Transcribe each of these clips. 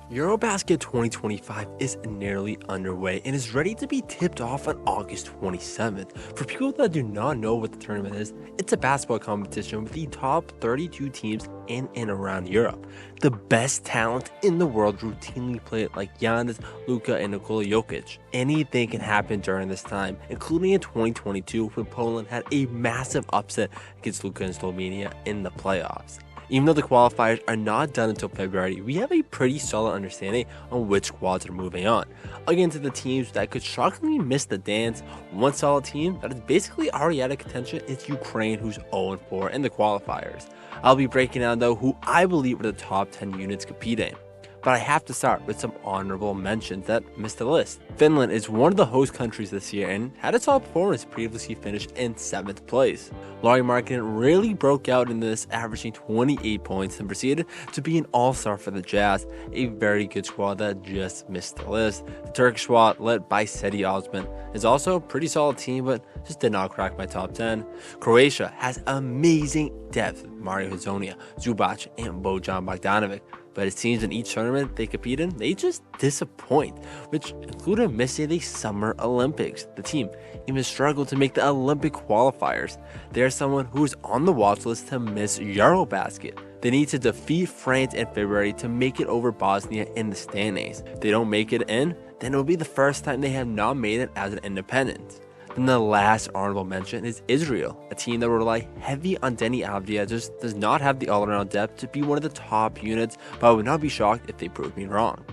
Eurobasket 2025 is nearly underway and is ready to be tipped off on August 27th. For people that do not know what the tournament is, it's a basketball competition with the top 32 teams in and around Europe. The best talent in the world routinely play it, like Giannis, Luka, and Nikola Jokic. Anything can happen during this time, including in 2022 when Poland had a massive upset against Luka and Slovenia in the playoffs. Even though the qualifiers are not done until February, we have a pretty solid understanding on which squads are moving on. Against the teams that could shockingly miss the dance, one solid team that is basically already out of contention is Ukraine, who's 0-4 in the qualifiers. I'll be breaking down though who I believe are the top 10 units competing. But I have to start with some honorable mentions that missed the list. Finland is one of the host countries this year and had a solid performance, previously finished in 7th place. Lauri Markkanen really broke out in this, averaging 28 points and proceeded to be an all-star for the Jazz, a very good squad that just missed the list. The Turkish squad, led by Seti Osman, is also a pretty solid team, but just did not crack my top 10. Croatia has amazing depth, Mario Hezonja, Zubac, and Bojan Bogdanovic. But it seems in each tournament they compete in, they just disappoint, which included missing the Summer Olympics. The team even struggled to make the Olympic qualifiers. They are someone who is on the watch list to miss Eurobasket. They need to defeat France in February to make it over Bosnia in the standings. If they don't make it in, then it will be the first time they have not made it as an independent. Then the last honorable mention is Israel, a team that will rely heavy on Denny Avdia, just does not have the all-around depth to be one of the top units, but I would not be shocked if they prove me wrong.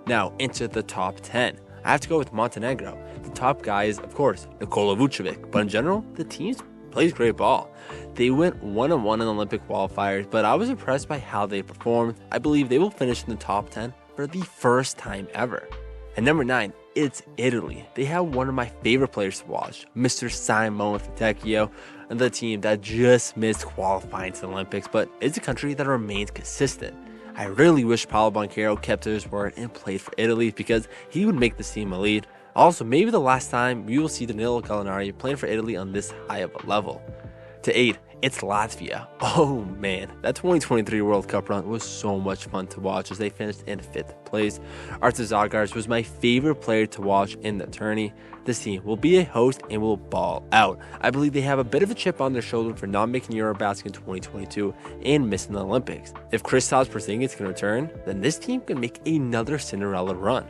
Now into the top 10. I have to go with Montenegro. The top guy is, of course, Nikola Vucevic, but in general, the team plays great ball. They went 1-1 in Olympic qualifiers, but I was impressed by how they performed. I believe they will finish in the top 10 for the first time ever. At number 9, it's Italy. They have one of my favorite players to watch, Mr. Simone Fontecchio, and the team that just missed qualifying to the Olympics, but it's a country that remains consistent. I really wish Paolo Banchero kept to his word and played for Italy because he would make this team elite. Also, maybe the last time we will see Danilo Gallinari playing for Italy on this high of a level. To 8, it's Latvia. Oh man, that 2023 World Cup run was so much fun to watch as they finished in 5th place. Artur Zagars was my favorite player to watch in the tourney. This team will be a host and will ball out. I believe they have a bit of a chip on their shoulder for not making Eurobasket in 2022 and missing the Olympics. If Kristaps Porzingis can return, then this team can make another Cinderella run.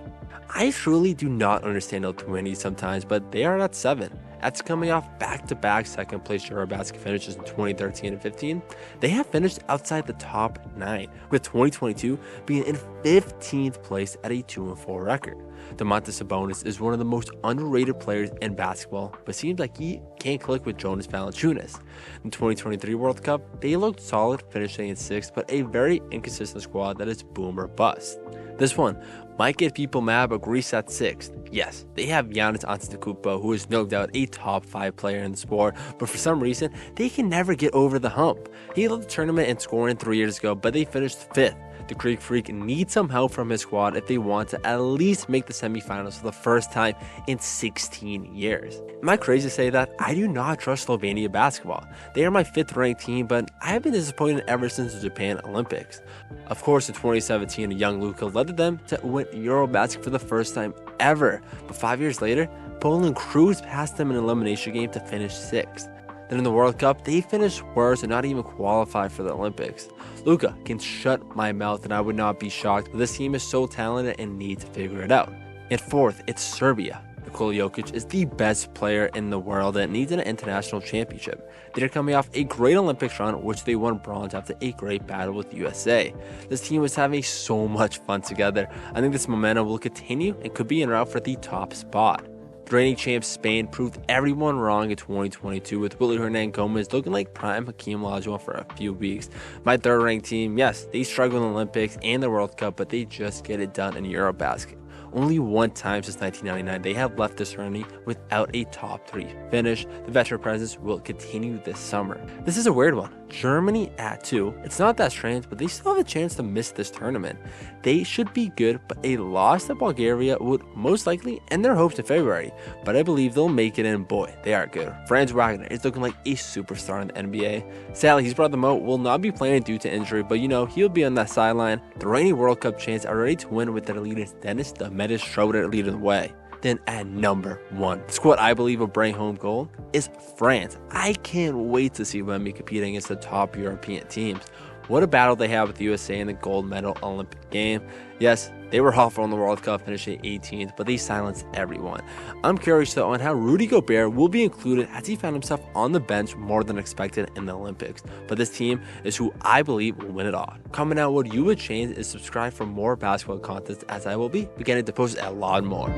I truly do not understand Lithuania sometimes, but they are at 7. That's coming off back-to-back second place Eurobasket finishes in 2013 and 15. They have finished outside the top 9, with 2022 being in 15th place at a 2-4 record. Domantas Sabonis is one of the most underrated players in basketball, but seems like he can't click with Jonas Valanciunas. In 2023 World Cup, they looked solid, finishing in 6th, but a very inconsistent squad that is boom or bust. This one might get people mad, but Greece at 6th. Yes, they have Giannis Antetokounmpo, who is no doubt a top 5 player in the sport, but for some reason, they can never get over the hump. He led the tournament in scoring 3 years ago, but they finished 5th. The Greek Freak needs some help from his squad if they want to at least make the semifinals for the first time in 16 years. Am I crazy to say that? I do not trust Slovenia basketball. They are my 5th ranked team, but I have been disappointed ever since the Japan Olympics. Of course, in 2017, young Luka led them to win Eurobasket for the first time ever, but 5 years later, Poland cruised past them in an elimination game to finish 6th. Then in the World Cup, they finished worse and not even qualified for the Olympics. Luka can shut my mouth and I would not be shocked, but this team is so talented and needs to figure it out. At 4th, it's Serbia. Nikola Jokic is the best player in the world and needs an international championship. They are coming off a great Olympics run, which they won bronze after a great battle with USA. This team was having so much fun together. I think this momentum will continue and could be en route for the top spot. The reigning champs Spain proved everyone wrong in 2022 with Willy Hernangomez looking like prime Hakeem Olajuwon for a few weeks. My 3rd ranked team, yes, they struggle in the Olympics and the World Cup, but they just get it done in Eurobasket. Only one time since 1999 they have left this tournament without a top 3 finish. The veteran presence will continue this summer. This is a weird one. Germany at 2. It's not that strange, but they still have a chance to miss this tournament. They should be good, but a loss to Bulgaria would most likely end their hopes in February. But I believe they'll make it, and boy, they are good. Franz Wagner is looking like a superstar in the NBA. Sadly, he's brought them out, will not be playing due to injury, but he'll be on that sideline. The reigning World Cup champs are ready to win with their leaders Dennis the Menace Schroeder leading the way. Then at number 1, the squad I believe will bring home gold is France. I can't wait to see Wemby competing against the top European teams. What a battle they have with the USA in the gold medal Olympic game. Yes, they were awful in the World Cup, finishing 18th, but they silenced everyone. I'm curious though on how Rudy Gobert will be included, as he found himself on the bench more than expected in the Olympics. But this team is who I believe will win it all. Comment out what you would change and subscribe for more basketball content, as I will be beginning to post a lot more.